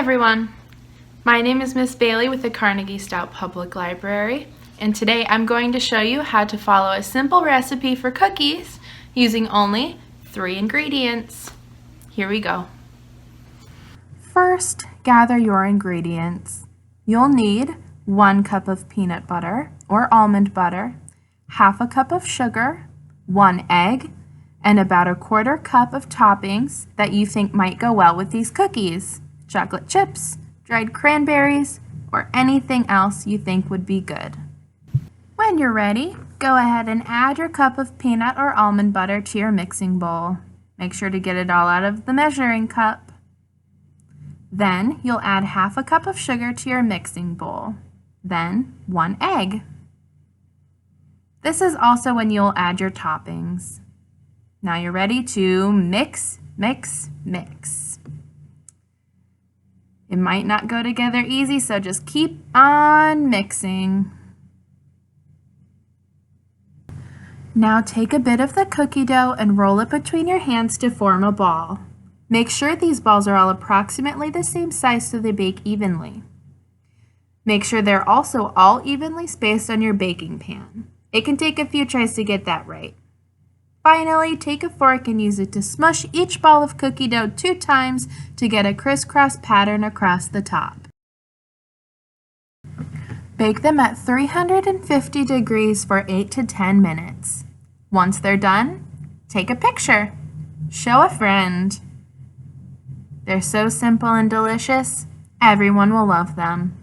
everyone! My name is Miss Bailey with the Carnegie-Stout Public Library, and today I'm going to show you how to follow a simple recipe for cookies using only 3 ingredients. Here we go. First, gather your ingredients. You'll need 1 cup of peanut butter or almond butter, half a cup of sugar, 1 egg, and about 1/4 cup of toppings that you think might go well with these cookies. Chocolate chips, dried cranberries, or anything else you think would be good. When you're ready, go ahead and add your cup of peanut or almond butter to your mixing bowl. Make sure to get it all out of the measuring cup. Then you'll add half a cup of sugar to your mixing bowl. Then 1 egg. This is also when you'll add your toppings. Now you're ready to mix, mix, mix. It might not go together easy, so just keep on mixing. Now take a bit of the cookie dough and roll it between your hands to form a ball. Make sure these balls are all approximately the same size so they bake evenly. Make sure they're also all evenly spaced on your baking pan. It can take a few tries to get that right. Finally, take a fork and use it to smush each ball of cookie dough 2 times to get a crisscross pattern across the top. Bake them at 350 degrees for 8 to 10 minutes. Once they're done, take a picture. Show a friend. They're so simple and delicious, everyone will love them.